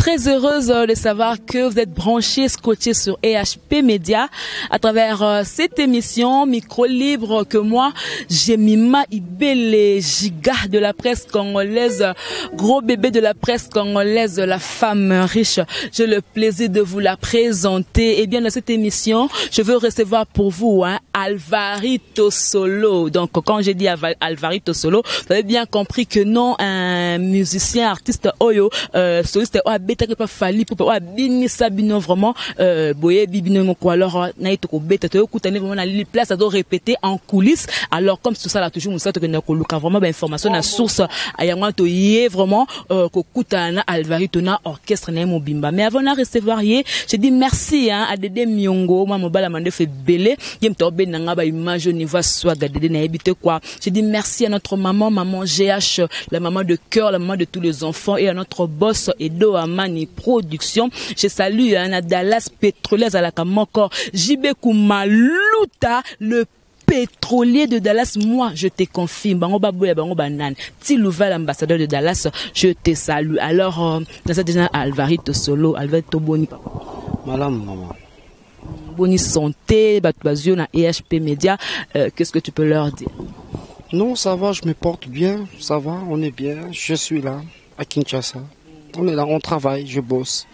très heureuse de savoir que vous êtes branchés, scotchés sur EHP Média à travers cette émission Micro Libre que moi, j'ai Mima Ibele, giga de la presse congolaise, gros bébé de la presse congolaise, la femme riche. J'ai le plaisir de vous la présenter. Et bien dans cette émission, je veux recevoir pour vous Alvarito Solo. Donc quand j'ai dit Alvarito Solo, vous avez bien compris que non, un musicien, artiste oyo, soliste beta que pas fali pour bini sabino vraiment boye bibino quoi alors naito ko beta to kutane vraiment na li place à doit répéter en coulisses. Alors comme tout ça là toujours ça que na ko luka vraiment ba information na source ayangwa to yé vraiment ko kutana Alvarito na orchestre na mobimba. Mais avant de recevoir yé, je dis merci à Dédé Miongo, moi mobala mande fait belé, yem to be nanga ba image au niveau soit Dédé na habité quoi. Je dis merci à notre maman GH, la maman de cœur, la maman de tous les enfants et à notre boss Edo Amani Production. Je salue Dallas Pétrolière à la Kamoko, Jibeku Maluta, le pétrolier de Dallas. Moi, je te confirme, Bango Babouya, Bango Banan, Tilouva, l'ambassadeur de Dallas, je te salue. Alors, dans cette déjà Alvarito Solo, Alvarito Boni, papa. Madame, maman. Boni santé, Batouazio, na EHP Média, qu'est-ce que tu peux leur dire? Non, ça va, je me porte bien, ça va, on est bien, je suis là, à Kinshasa. On est là, on travaille, je bosse.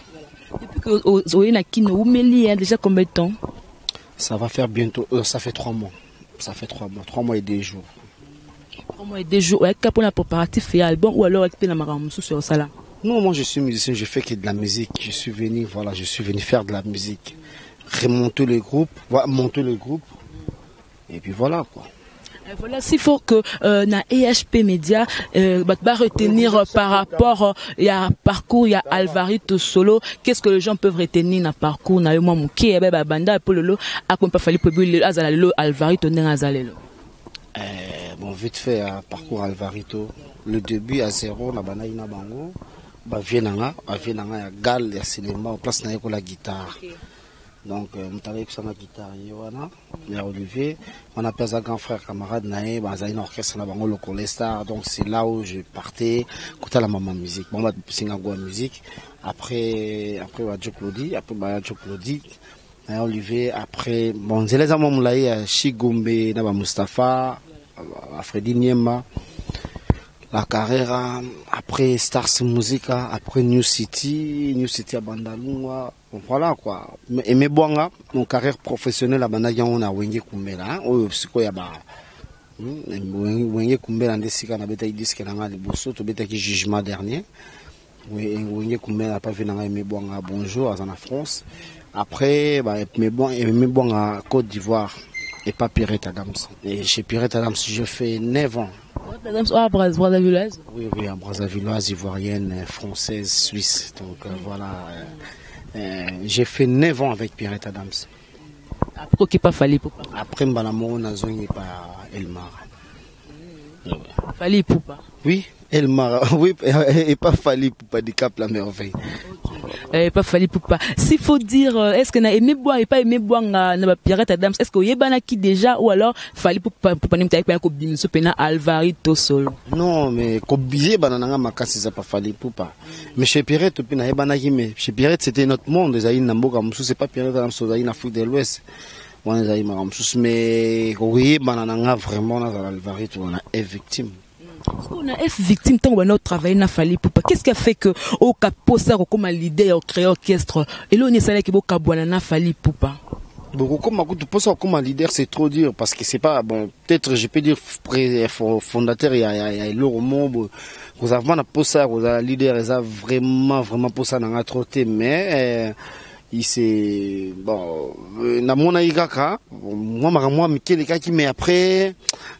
Depuis que vous êtes à Kino, vous m'avez déjà combien de temps? Ça va faire bientôt, ça fait 3 mois. Ça fait 3 mois, 3 mois et 2 jours. 3 mois et 2 jours, est-ce qu'il y a un préparatif et album ou alors est-ce qu'il y a un sur ça là? Non, moi je suis musicien, je fais que de la musique. Je suis venu faire de la musique. Remonter le groupe, monter le groupe. Et puis voilà quoi. Voilà, s'il faut que na EHP Média va retenir par rapport il y a parcours, il y a Alvarito Solo, qu'est-ce que les gens peuvent retenir na parcours na yo moki e ba banda pour lolo akon pas fali pour le azala lelo Alvarito n'azalelo. Bon vite fait parcours Alvarito, le début à 0 na bana ina bango, ba vienanga ya gal ya cinéma en place na yeko la guitare. Okay. Donc, on a sur la guitare, mais Olivier, on appelle ça grand frère camarade Naé, bah, une orchestre, le Colestar, donc c'est là où je partais, écouter la maman musique. Bon, bah, c'est une musique. Après, Joe Claudie, Olivier, après, bon, j'ai les amants là, Chigombe, Naba Mustafa, Freddy Niema, La Carrera, après Stars Musica, après New City à Bandalungwa. Voilà quoi. Et mes bonga, mon carrière professionnelle à Bandalungwa, on a Wenge Kumbela, ou psycho yaba. Wenge Kumbela, en desika na beta disque na liboso, to beta qui jugement dernier. Wenge Kumbela a pas vu na mes bonga bonjour à la France. Après, mes bonga Côte d'Ivoire et pas Pirate Adams. Et chez Pirate Adams, je fais 9 ans. Brazzavilloise? Oui, en Brazzavilloise, ivoirienne, française, suisse. Donc voilà. J'ai fait 9 ans avec Pirate Adams. Après, qui pas fallu pour pas? Après, Mbanamo, Nazong et pas Elmar. Fallu pour pas? Oui, Elmar. Oui, et pas fallu pour pas décap la merveille. Pas fallu pour pas. S'il faut dire, est-ce que n'a aimé boire et pas aimé boire na Pirate Adams, est-ce que yebana qui déjà ou alors fallu pour pas n'importe avec un copine so pena Alvarito Solo? Non, mais kobié banana makasi ça pas fallu pour pas. Mais chez Pirate pena yebana qui mais chez Pirate c'était notre monde, les aïna mboka musu c'est pas Pirate Adams so aïna Afrique de l'Ouest. On les aïna musu mais oui banana vraiment na Alvarito on est victime. On a été victime tant qu'on a travaillé na fali pour pas. Qu'est-ce qui a fait que au caposa comme leader créé orchestre et là on est salé que au kabwana na fali pour pas. Beaucoup comme comme leader c'est trop dur parce que c'est pas bon peut-être je peux dire fondateur il y a le roman vous avez na posa vous avez leader ils a vraiment posa na trotter mais il s'est bon na mona igaka moi mikele kaki mais après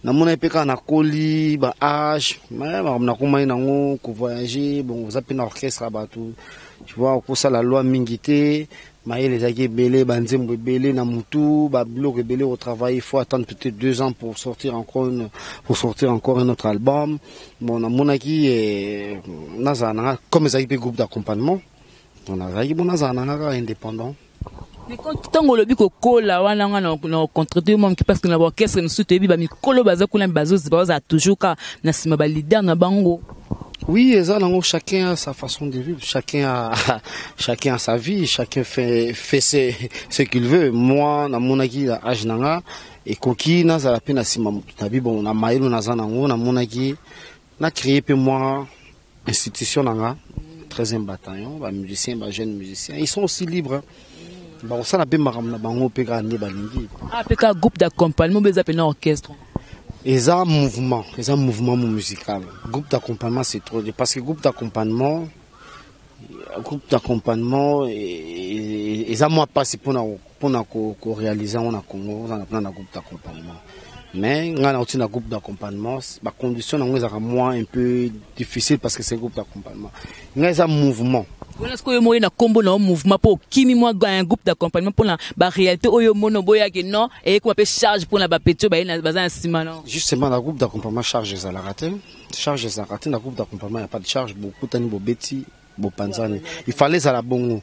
na mona epeka na koli ba âge mais na koma ina ngo ko voyager bon vous appelez orchestre ba tout tu vois pour ça la loi mingité mais les agé belé banzembo belé na mutu ba bloc belé au travail il faut attendre peut-être 2 ans pour sortir encore un autre album bon na mona ki nazana comme ça groupe d'accompagnement on a indépendant. Mais quand on le dit que cola wana na contraté même qui parce que na orchestre nous soutenir ba mikolo baza kuna bazo zibaza toujours ka na sima ba leader na bango. Oui, chacun a sa façon de vivre, chacun a sa vie, chacun fait ce qu'il veut. Moi, dans mon agi, âge nanga, et koki na za la peine sima tabi bon na maïlo na zanango na mon agi, na créé pe moi institution nanga, 13e bataillon, ba musiciens, ba jeunes musiciens, ils sont aussi libres. Bon ça na pe maram na bango pe ga ne balingi. Ah pe ka groupe d'accompagnement beza pe na orchestre. Ils ont un mouvement musical. Groupe d'accompagnement, c'est trop. Parce que groupe d'accompagnement, ils ont moins passé pour réaliser un Congo, on a plein de groupes d'accompagnement. Mais on a un groupe d'accompagnement, la condition est moins un peu difficile parce que c'est un groupe d'accompagnement. Il y a un mouvement. Est-ce que vous avez un mouvement pour qui un groupe d'accompagnement pour la réalité où non et qu'on peut charge pour la pétio justement le groupe d'accompagnement charge les alaratés le groupe d'accompagnement il n'y a pas de charge beaucoup de beti panzani il fallait ça la bon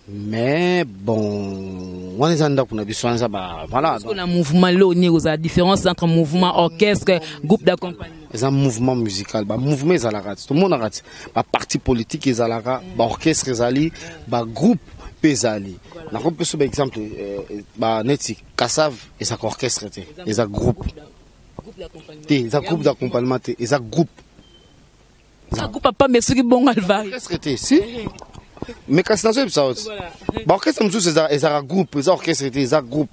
mais bon on est en train de besoin ça voilà donc le mouvement là la différence entre mouvement orchestre groupe d'accompagnement c'est un mouvement musical ba mouvement les alaratés tout le monde arrête ba parti politique les alara ba orchestre les ali ba groupe pesali na ko peso ba exemple ba neti Kassav et sa orchestre et sa groupe et sa groupe d'accompagnement et sa groupe papa mais ce qui bon Alvari orchestre si mais Kassav c'est ça ba orchestre c'est ça groupe les orchestre et sa groupe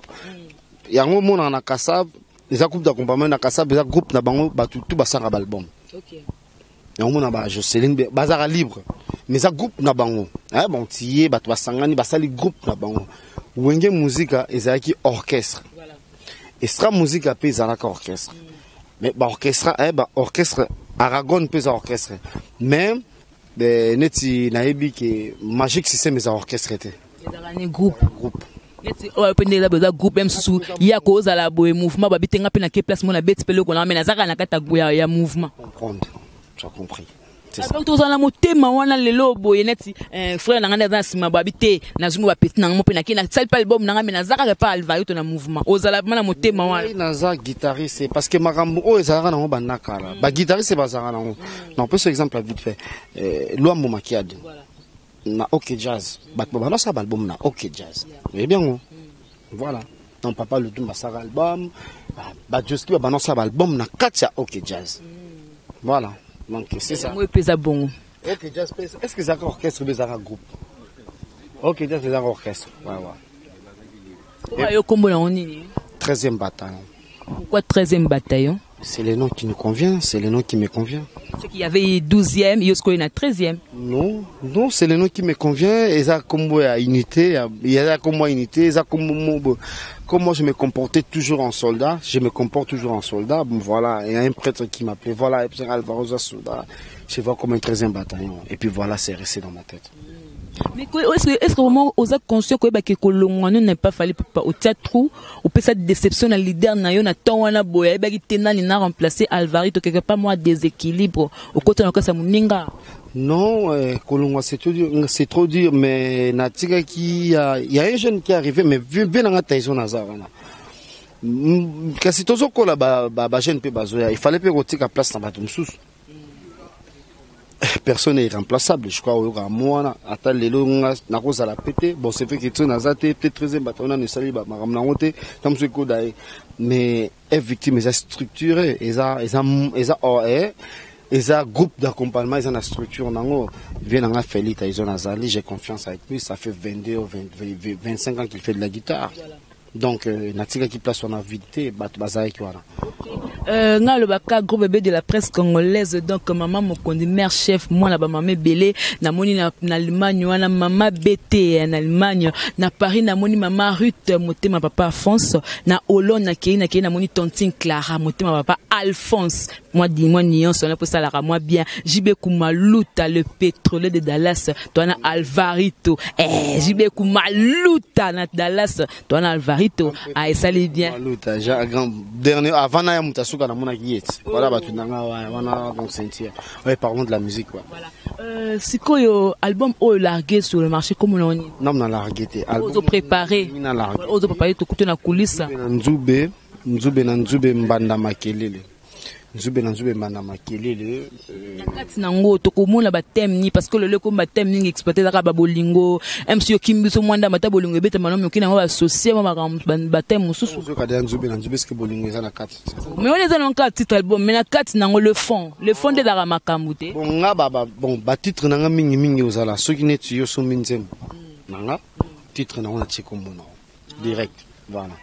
il y a un moment na Kassav les groupes d'accompagnement na Kassav les groupe na bango ba tout ba sanga album OK et on a ba Jocelyn bazara libre mais ça groupe na bango hein bon tié ba to sangani ba sali groupe na bango wenge musica ezaki orchestre voilà et sera musica pe ezalaka orchestre mais ba orchestre ba orchestre Aragon pe za orchestre mais neti naebi ke Magic System za orchestre était ezalani groupe neti o pende la beza groupe même sous ya ko za la boy mouvement ba bitenga pe na ke place mona beti pele ko na mena zaka na kata ya mouvement comprendre tu as compris. Alors tous en amotema wana lelo boye neti frère na ngana sima babite na zumu bapeti na ngope na kina sal pa album na ngame na zaka pa Alvari to na mouvement ozala na motema wana na za guitariste parce que makambo o ezara na ngomba nakala ba guitariste bazara na ngo na peut exemple vite fait Luambo Makiadi na OK Jazz ba na sa album na OK Jazz et bien voilà non papa le tout sa album ba Joski ba na sa album na katia OK Jazz voilà. Donc c'est ça. Moi pesa bon. OK Jazz est-ce que c'est un orchestre ou un groupe? OK Jazz c'est un orchestre. Ouais. Et comment on est 13e bataillon. Pourquoi 13e bataillon? C'est le nom qui nous convient, c'est le nom qui me convient. C'est qu'il y avait 12e, il y a 13e. Non, c'est le nom qui me convient, et ça comme unité, il y a comme unité, ça comme moi je me comportais toujours en soldat, je me comporte toujours en soldat. Bon, voilà, il y a un prêtre qui m'appelait, voilà, Alvaro soldat, je vois comme un 13e bataillon. Et puis voilà, c'est resté dans ma tête. Mais est-ce que vraiment aux actes conscients que Kolongano n'est pas fallu au théâtre ou peut cette déception à leader nayo na tawana boya ba kitena ni na remplacer Alvari to quelque part moi déséquilibre au côté de ça muninga. Non, Kolongwa c'est trop dur mais natika qui il y a un jeune qui est arrivé mais bien dans la taison nazarana. Kasi tozo ko la ba jeune pe bazoya il fallait pe rotika place na batumsus. Personne n'est irremplaçable, je crois au moi attends les longs na cause à la pété bon c'est fait que tu n'as peut-être 13e bataillon ne sali ba maram na ngote tam ce ko dai mais est victime est structuré et ça groupe d'accompagnement ils ont la structure nango vient en Félix ils ont azali j'ai confiance avec lui ça fait 22 ou 25 ans qu'il fait de la guitare. Donc natika qui place son avidité bat bazai qui voilà nga le baka gros bébé de la presse congolaise donc maman Mokondi mère chef moi la maman belé na moni na Allemagne wana maman BT en Allemagne na Paris na moni maman Ruth motema papa Alphonse na Hollande na kei na moni tontine Clara motema papa Alphonse moi dis-moi nion sur la pour ça la moi bien Jibe Kumaluta le pétrolier de Dallas toi na Alvarito Jibe Kumaluta na Dallas toi na Alvarito ah ça les bien Kumaluta j'ai grand dernier avant na mutasuka na mona kiet voilà batu nanga wana donc sentir ouais parlons de la musique quoi voilà sikoyo album o largué sur le marché comme on dit non na largué album ozo préparer to kuto na coulisse nzube mbanda makelele nzube na nzube mana makelele nakati nango tokomona ba thème ni parce que le ko ba thème ni exploiter za ba bolingo MC Kimbiso mwanda mata bolingo ebeta manomi okina ba associer ba thème mususu zo kada nzube na nzube ske bolingo za na kati mais on est dans un titre album mais nakati nango le fond de la makambu te bon nga ba titre nanga mingi ozala soki neti yo so minzem nanga titre na on a tchikombo direct voilà.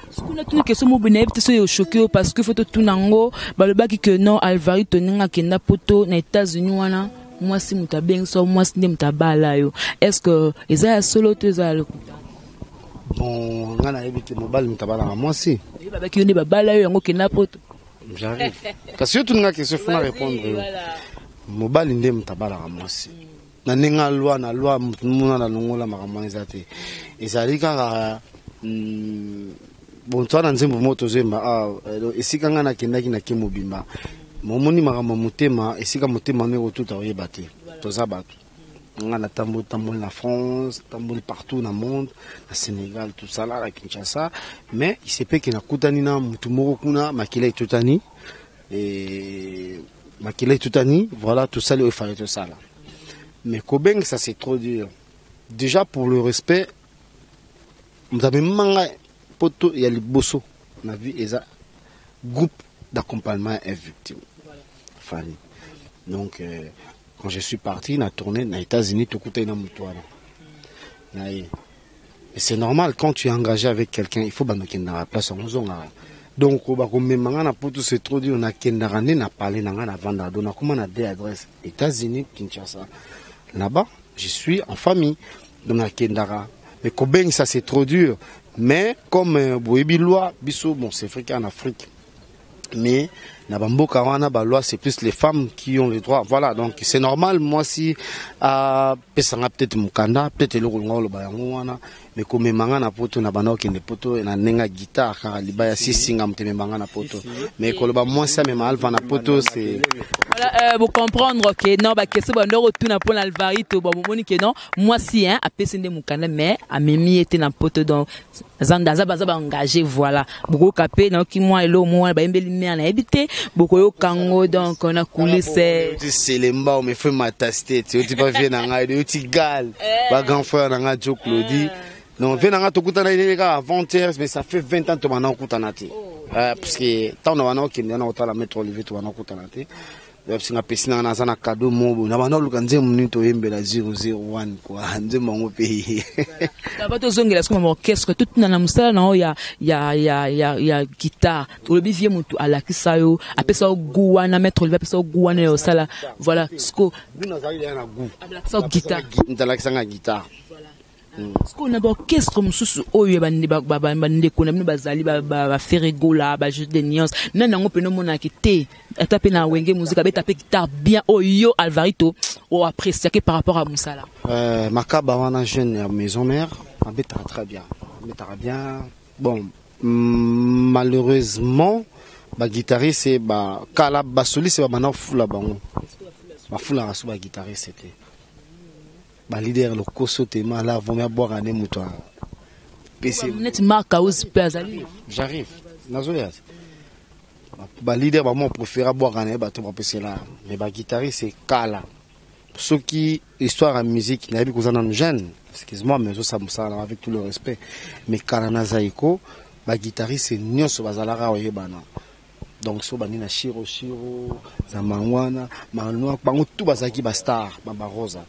Ce qu'on a tout que ce mot bénéfique c'est choqué parce que faut tout nango balobaki que non Alvarito ninga kenda poto na États-Unis wana moi si mutabeng so moi si mutabala yo est-ce que eza solo te za le bon nga na ebite mobile mutabala moi si babaki yo ne babala yo yango kenda poto j'arrive parce que tout nga que se fona répondre mobile ndem mutabala moi si na ninga loi na loi muna na longola makambo ezate ezali kaka bon toi na nzembo moto zemba esika nga na kendaki na kemobimba momoni makambo motema esika motema ne otuta oyeba te toza bato nga na tamboli na France tamboli partout na monde na Sénégal tout ça là à Kinshasa mais il se peut que na kutani na mutu moko kuna makila etutani et makila etutani voilà tout ça il fallait tout ça là mais Kobeng ça c'est trop dur déjà pour le respect mzabe manga poto ya liboso na vie eza groupe d'accompagnement est victime Fanny donc quand je suis parti na tournée na États-Unis tokuta na mutwana na et c'est normal quand tu es engagé avec quelqu'un il faut banokenda la place en zonga donc ba ko memanga na poto c'est trop dur na kendara ne na parler na nga na vanda dona comment na deux adresses États-Unis Kinshasa là-bas je suis en famille dans la kendara mais Kobeng ça c'est trop dur. Mais comme Boebi loi, biso bon c'est vrai qu'en Afrique, mais na bamboka wana ba loi c'est plus les femmes qui ont les droits. Voilà donc c'est normal moi si pesanga peut-être mukanda peut-être le ngolo ba yango wana mais comme manga na poto na bana okende poto na nenga guitare car libaya si singa mteme manga na poto mais koloba moi ça même alva na poto c'est voilà vous comprendre que non ba kese ba ndoro tout na pour Alvarito ba moni que non moi si hein a pesende mukanda mais a memi était na poto donc zandaza baza ba engagé voilà beaucoup capé na ki moi elo moi ba embeli me na habité beaucoup yo kango donc on a coulé c'est les mbao me fait ma tasté tu pas venir na ngai de ti gal ba grand frère na nga Jo Claudie non venir na tokuta na ile ka avant-hier mais ça fait 20 ans to bana okuta na te parce que tant na bana okende na otala mettre Olivier to bana okuta na te parce que pesina na zana cadeau mobo na bana lukanze munito yembela 001 quoi nze mongo pays ba to zongela comme orchestre tout na musala na ya guitare to le bivie mutu ala kisayo apesa guwa na mettre Olivier apesa guwa na yo sala voilà sko bino zali na gu ça guitare ndala kisanga guitare ce qu'on a orchestre mususu oyo bande kona bino bazali ba ferregola ba jeu de nuances nana ngo peno mona kité taper na wenge musique ba taper guitare bien oyo Alvarito o apprécier que par rapport à Musala makaba wana jeune à maison mère abeta très bien bon malheureusement ba guitariste c'est ba kala ba soliste ba bana fula bango ba fula rasu ba guitariste c'était ba leader le koso tema là vont boire un mouton PC net marka aussi azali j'arrive nazoya ba leader ba mon préféré boire un ba to PC là mais ba guitariste c'est kala ceux qui histoire en musique n'a pas besoin d'un jeune excuse-moi mais ça avec tout le respect mais kala na zaiko ba guitariste c'est nyonso bazalara oyebana donc so bani na shiro zamangwana manwa bango tout bazaki ba star ba rosa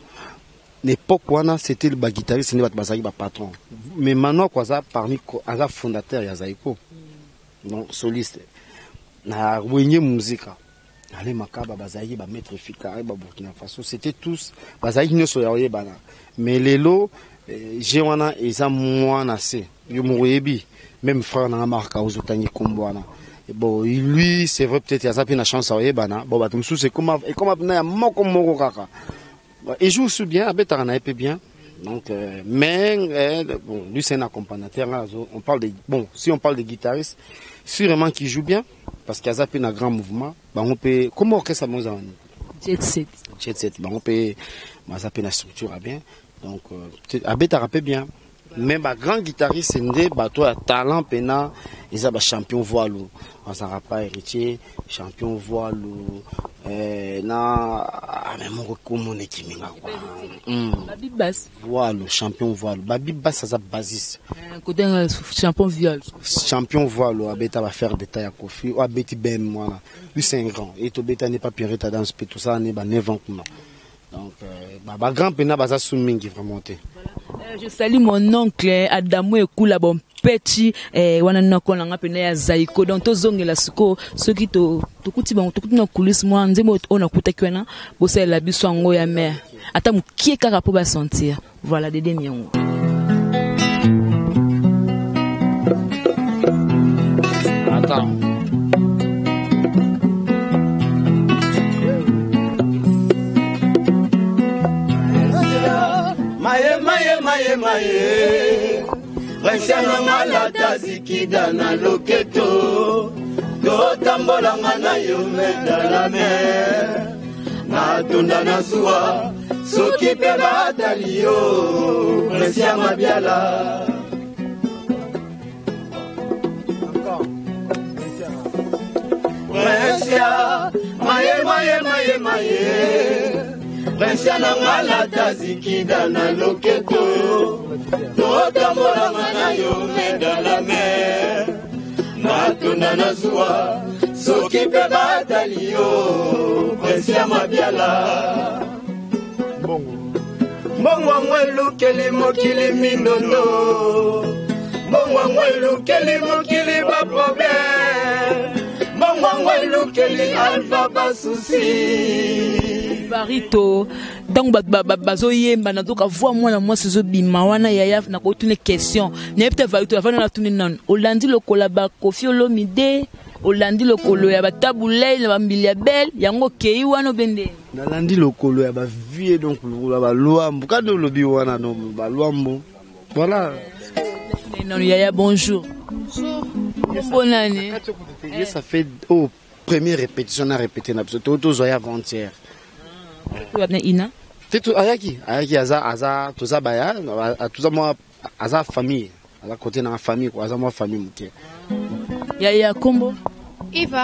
l'époque wana c'était le guitariste n'est pas bazaki ba patron mais maintenant quoi ça parmi un fondateur ya Zaiko donc soliste na wenye musica allez makaba bazaki ba maître Fikare ba Burkina Faso c'était tous bazaki nyoso ya oyebana mais lelo j'ai wana eza mwana se yo moyebi même frère na marka ozotangi kombwana bon lui c'est vrai peut-être ya zapi na chance à oyebana bon batumsu c'est comme na ya moko kaka il joue aussi bien, Abetana est bien. Donc, mais bon, lui c'est un accompagnateur. On parle de bon, si on parle de guitariste, sûrement qu'il joue bien parce qu'il y a un grand mouvement. Bah on peut comment orchestre ça Jet Set. Bah on peut, ma la structure a bien. Donc, Abetana peut bien. Mais ba grand guitariste ndé bato ya talent pena ils ba champion voile. On s'en rappelle héritier champion voile na même comme kiminga quoi. Babi basse. Voile champion voile. Babi basse ça basis. Côté champion viol. Champion voile abeta va faire des tailles à Kofi ou abeti ben moi. Lui c'est un grand et to beta n'est pas pirate dans ce tout ça n'est ba 9 ans comme. Donc ba grand pena baza soumingi vraiment té. Je salue mon oncle Adamou Ekula bon petit wana nako nanga pena ya Zaiko donc to zongela siko soki to kuti ba to kuti na coulisses moi nzemo ona kutaki wana bosa la biso ngo ya mère ata mukie kaka po ba sentir voilà Dédé Nyongo. Attends. Maye Rensana malata zikida na loketo Do tambola ngana yomeda la mer Na tunda na suwa Soki pe batalio Rensia mabiala Rensia Maye Rensana malata zikida na loketo Tota moranga na yomeda la mer Natuna na suwa Soki pe batalio Rensia mabiala Mbongwa mwelu kele mokili mindondo Mbongwa mwelu kele mokili ba problème Mbongwa mwelu kele alpha ba souci Barito donc bazo yemba na doka voix moi na moi ce bima wana yaya na ko tune question ne peut Barito avant na tune non Olandi lokola ba Koffi Olomide Olandi lokolo ya batabulei na bambili ya belle yango kei wana bende na landi lokolo ya ba vie donc lokolo ba loambo kado lobi wana no ba loambo voilà non yaya bonjour bonne année ça fait première répétition à répéter na tout zoya avant-hier. Ina Tetu ayaki aza tuza baya tuza moi aza famille aza côté na famille quoi aza moi famille muke. Ya kombo Eva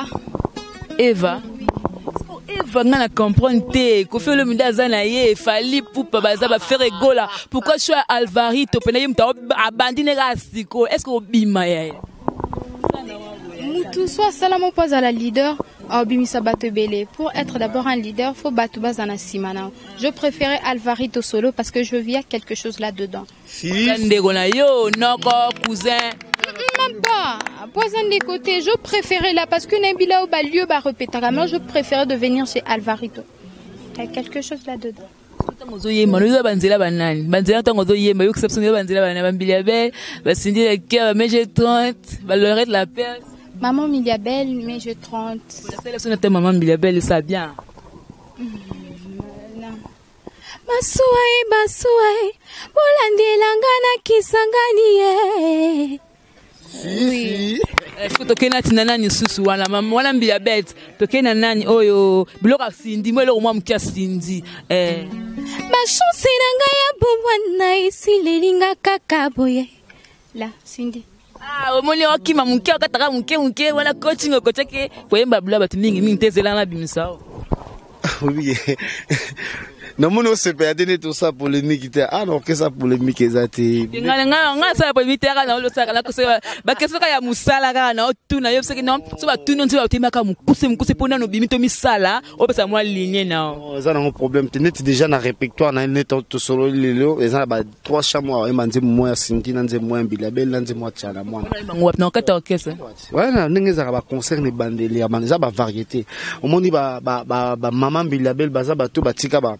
ngana comprendre te Koffi Olomide aza na ye fali poupa baza ba faire gola pourquoi je suis Alvarito pena yimta abandine rasiko est-ce que obima ya Mutu soit salamo pas à la leader Bimisa Batebele. Pour être d'abord un leader, faut Batouba Zanasimana. Je préférais Alvarito solo parce que je vis quelque chose là-dedans. Si. Cousin. Même pas. Poison des côtés, je préférais là parce que Nabila au lieu va répéter. Moi, je préférais de venir chez Alvarito. Il y a quelque chose là-dedans. Maman Miliabelle, mais je 30. La sélection maman Miliabelle, ça bien. Basouai, Bolandelangana Kisangani. Si. Est-ce que tu as nani susu wana maman wana Miliabelle, tu as nani oyo bloka Cindy, moi le moi mkia Cindy. Ma chance nangaya bobwana ici lelinga kakaboye. Là, Cindy. Ah, omoni okima munke okataka munke wala coaching okocheke koyemba bula batu mingi tezela na bimisao. Oui. Non mon se perdre tout ça polémique ah non que ça polémique ezati. Nga ça polémique kana lo saka la ko ba kesoka ya musala kana otuna yo seki non so ba tuna nti ba temaka mukuse pona no bimito misala opesa mwa ligne na. Ça n'a un problème net déjà na répertoire na net to solo lelo eza ba 3 chamois emanze moi Cindy nanze moi Bilabel nanze moi Tchala moi. Na kata orchestre. Ouais na ndenge za ba concert ne bandeli ya banza ba variété. Omoni ba maman Bilabel baza ba to batika ba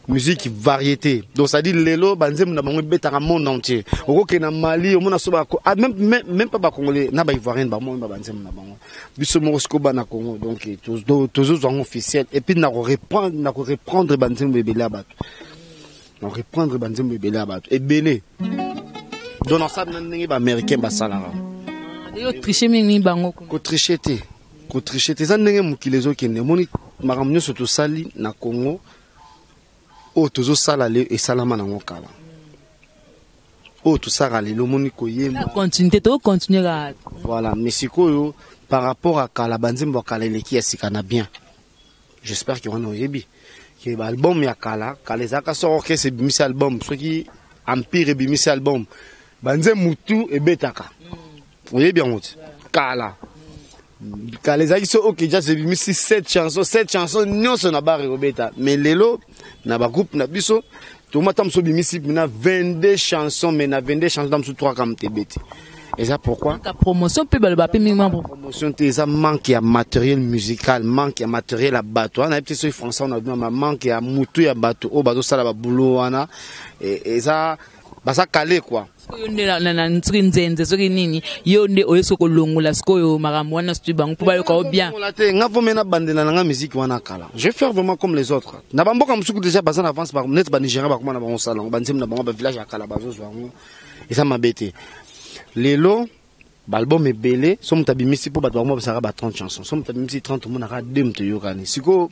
musique variété donc ça dit lelo banzem na bango betaka monde entier okoke na Mali omona so ba même pas ba congolais na ba ivoirien ba monde banzem na bango biso mo sko ba na Congo donc tous en officiel et puis na reprendre banzem bebela bato na reprendre banzem bebela bato et belé donc ça na ndenge ba américain ba salara yo tricher mingi bango ko tricher te ça ndenge mukilezo kende moni makamnyo surtout sali na Congo o tozo sala le et salama na ngokala oh tout ça râler le monde koyé continuer voilà mais sikoyo par rapport à Kalabanzimbo Kaleleki esikana bien j'espère qu'il y en a yebi que l'album ya Kala Kalezaka sort que c'est bimisi album ce qui empire bimisi album banze mutu et betaka vous voyez bien Kala Kalezaki so OK déjà c'est bimisi 7 chansons non son na barre beta mais lelo na ba groupe na biso tout matam so bimisi na 22 chansons mais na 22 chansons dans 3 comme tebeti. Et ça pourquoi? La promotion peut le baper minimum. Promotion ça manque à matériel musical, manque à matériel à bateau. On a petit sur français on a dit manque à moutou à bateau, au bateau ça la boulot wana et ça bah ça calé quoi. Yonde na ntrinzenze soki nini yonde oyeso kolongola sikoyo makambo wana stubango pour ba ko bien. Nga vomena bandela na musique wana kala. Je vais faire vraiment comme les autres. Na bamboka musuku déjà bazana avance par net ba Nigeria ba comment na ba salon, ba nzem na ba village à Kala bazo zwango. Et ça m'a bêté. Lelo, l'album est belé, somme tabimisi pour battre moi ça va 30 chansons, somme tabimisi 30 mon ara 2 mte yokani. Siko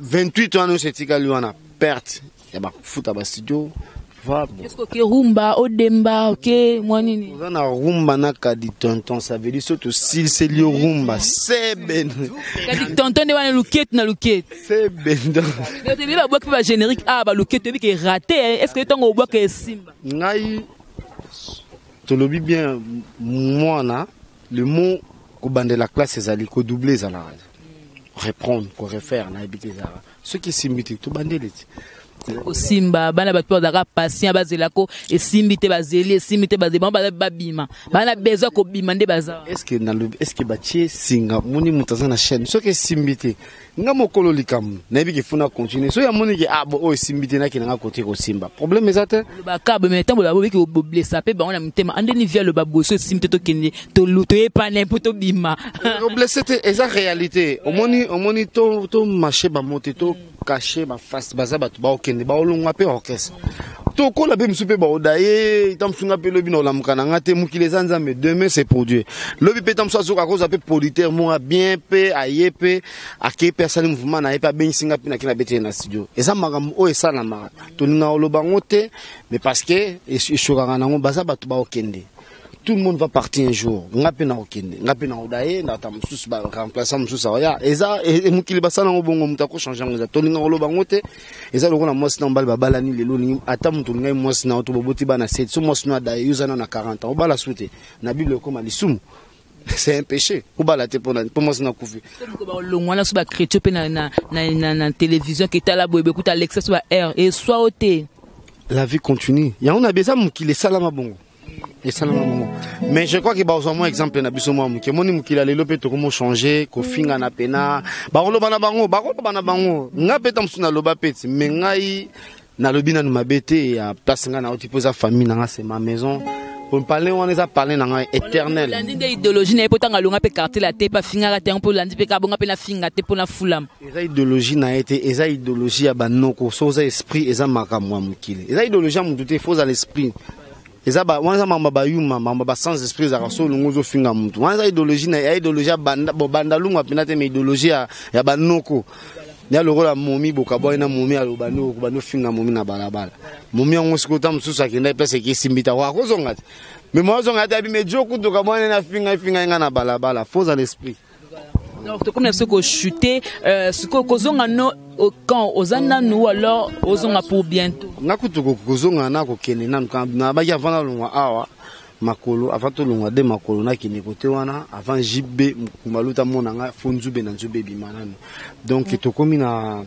28 ans c'est tika luana perte. Ya ba foot à studio. Est-ce que rumba odemba OK moi nini? On a rumba na kadi tonton ça veut dire surtout s'il c'est le rumba c'est ben. Kadi tonton de wana luket na luket. C'est ben. Mais tu ba boire ba générique ah ba luket tu bi raté est-ce que tongo boire que simba? Ngai to lobi bien moi na le mot ko bande la classe ezali ko doubler za la reprendre ko refaire na habiter za ce qui simbiti to bande leti Simba bana bato bazaka patient bazelako et simbite bazeli simbite bazeba babima bana besoin ko bima nde baza est-ce que batie singa moni mutaza na chaîne ce que simbite nga mokolo likam na bi ki funa continuer so ya moni ki abo o simbite na ki na côté ko simba problème ezate ba kabo mais tambo ba ki blessa pe ba on a mutema andeni via le baboso simbite to kende to luto e pa n'importe bima blessé eza réalité o moni to marché ba moté to caché ba face baza ba to ba okende ba olonga pe orchestre to ko la be msupe ba odaye tamsunga pe lobi no lamkana ngate mukile zanza mais demain c'est produit lobi pe tamso azuka ko za pe producteur mo bien pe ayepe ake personne mouvement na yepa ben singa pe na kina bete na studio eza makambo o esa na mara to ninga oloba ngote mais parce que eshokanga nango baza ba to ba okende. Tout le monde va partir un jour. Ngapena okende, ngapena odaye, na tamsus ba remplaçant mususa ya. Eza e mukili basana ngobongo mutako changer ngoza. Tolinga oloba ngote. Eza lokona mosi na mbali babala ni lelo ni ata mutu ngai mosi na oto boboti bana 7. So mosi na daye yuzana na 40 ans. Obala souté. Na Bible comme lisumu. C'est un péché. Obala te pona pour mosi na kufi. Ko ba longwana so ba chrétien pe na télévision qui ta la bobe kuta Alexa so ba air et soit oté. La vie continue. Ya on a besoin mukili salama bongo. Et ça mais je crois que bah au moins exemple na biso moi que moni mukila lelo pe to comment changer ko finga na pena ba lo bana bango nga peta msuna loba peti mais ngai na lobina no mabete ya place nga na otipoza famille na c'est ma maison pour parler on les a parlé na éternel landi de idéologie na epota nga longa pe quartier la te pa finga ka te pour landi pe ka bonga pe na finga te pour na fulam eza idéologie na été eza idéologie ya banoko so za esprit eza makamwa mukile eza idéologie ya mutu te faut à l'esprit. Eza ba wana mamba ba yuma mamba ba sans esprit za raso lungozo finga mtu wana idéologie na idéologie banda lunga penate mais idéologie ya banoko ya lokola momi bokaboy na momi ya lobano ko bano finga momi na balabala momi yango sikota msusu akenda place ki simbita wa ko zonga mais moi zonga ta bi mejo ku to kabona na finga nga na balabala faut à l'esprit. Donc comme est-ce que chuter ce que kozonga no quand ozana nous alors ozonga pour bientôt nakutu kozonga na ko kene na ba ya vana longwa awa makolo avant to longwa de makolo na kine kote wana avant JB maluta monanga fonzube na nzube bimanano donc to komi na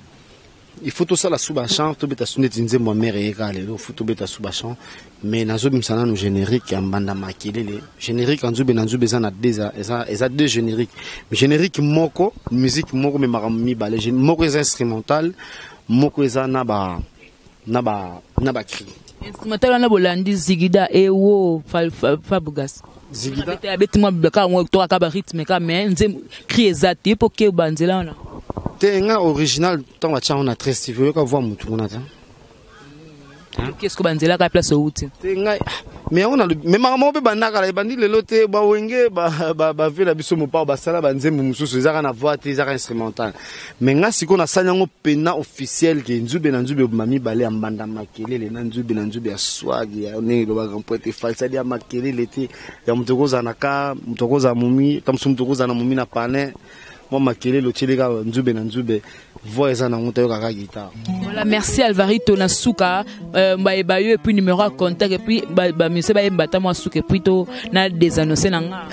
il faut tout ça la sous-bachant to beta suneti nzembo mère ekale il faut to beta sous-bachant mais nazo bimsana no générique ya mbanda makelele générique nzube na nzube za na eza deux génériques générique moko musique moko me marammi balé moko est instrumental moko eza na ba cri instrumental na bolandi zigida ewo fabugas zigida te abeti mo beka ngo to ka ba rythme ka mais nzem cri ezati pour que banzela na Tenga original tant que on a très stylé que voir mutu on a. Qu'est-ce que banzela ka place outi? Tenga mais on a mais maman be banaka la bandi le loté ba wenge ba vela biso mo pa ba sala ba nzembo mususu ezaka na voix ezaka instrumental mais nga siko na sanyango pena officiel ke nzube na nzube mami bale ambanda makelele na nzube ya swag ya ne lo ba poete falsa dia makelele te ya mtokoza na ka mtokoza mumi comme mtokoza na mumi na pane moi makelele otieleka nzube na nzube voix eza na ngoto yoka guitare. Voilà, merci Alvarito na suka ba yo et puis numéro à contact et puis ba monsieur ba mbata moi suka et puis to na désannoncer na nga.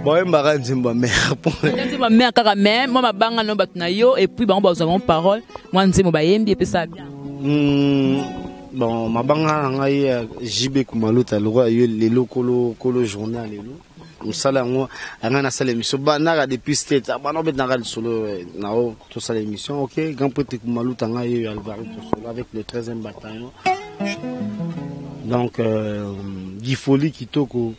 Bon mbara nzimba mère pour nzimba mère kaka même moi ma banga no batuna yo et puis ba on ba parole moi nzimba ba yembi et puis ça bien. Bon ma banga ngai JB Kumaluta le roi yo les lokolo journal lelo musala ngo anga na sala émission banaka depuis state bana bet na solo nao to sala émission OK grand petit Kumaluta ngai Alvarito solo avec le 13e bataillon donc Gifoli Kitoko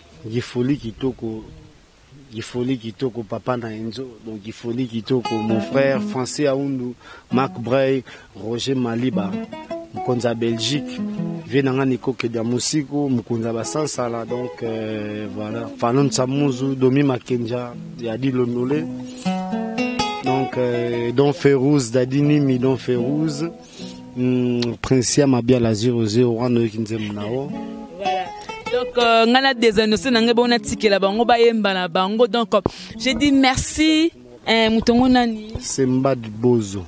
papa na Enzo donc Gifoli Kitoko mon frère Français Aoundou Marc Bray Roger Maliba Mkonza Belgique Venanga Niko Kedia Musiko Mkonza Basansala donc voilà Fanon Samuzu Domi Makenja Yadi Lonole donc Don Ferouz Dadini Midon Ferouz Princia Mabia la 001 Kinzemunao. Donc, on a des annoncés, on a ticket là-bas, on va y aller bango. Donc, j'ai dit merci. Moutongo nani. Semba du Bozo.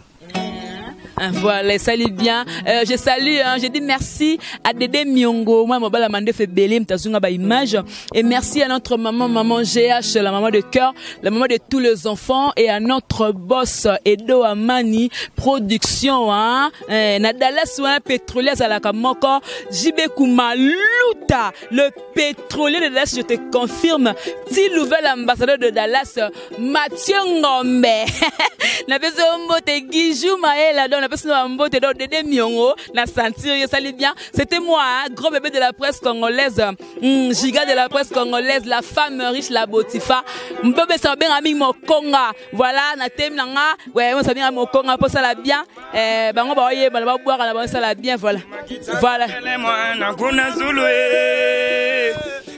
Voilà, salut bien. Je salue, je dis merci à Dédé Miongo. Moi, la mandé fait belé, m'tazunga ba image. Et merci à notre maman GH, la maman de cœur, la maman de tous les enfants, et à notre boss Edo Amani Production, hein. Nadalas ou un pétrolier à la Kamoko, JB Kumaluta, le pétrolier de Dallas, je te confirme. Si nouvel ambassadeur de Dallas, Mathieu Ngombe. Na beso mbote Gijou Maëla, donc la personne mbote donc Dédé Miongo, na sentir, ça allait bien. C'était moi, hein, gros bébé de la presse congolaise, giga de la presse congolaise, la femme riche, la Botifa. Mbebe ça bien ami Mokonga. Voilà, na tem nanga, ouais, on s'est bien Mokonga pour ça la bien. Bah on va y aller, on va boire, on va ça la bien, voilà. Voilà.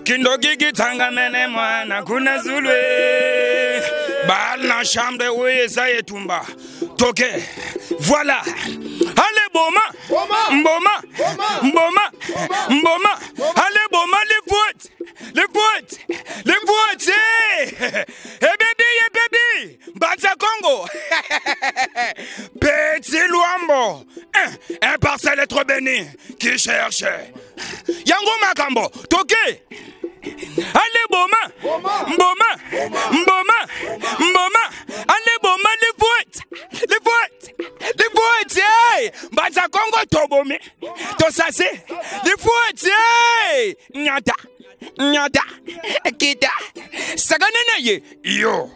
Kindogi gitanga mene mwana kuna zulwe bal na chambre oui ça est tumba toke voilà allez boma allez boma les votes eh baby Batsa Congo petit Luambo un parcelle être béni qui cherche Yango Makambo toke allez boma allez boma les votes hey Batsa Congo tobome to sase les votes hey nyata kita saganene ye yo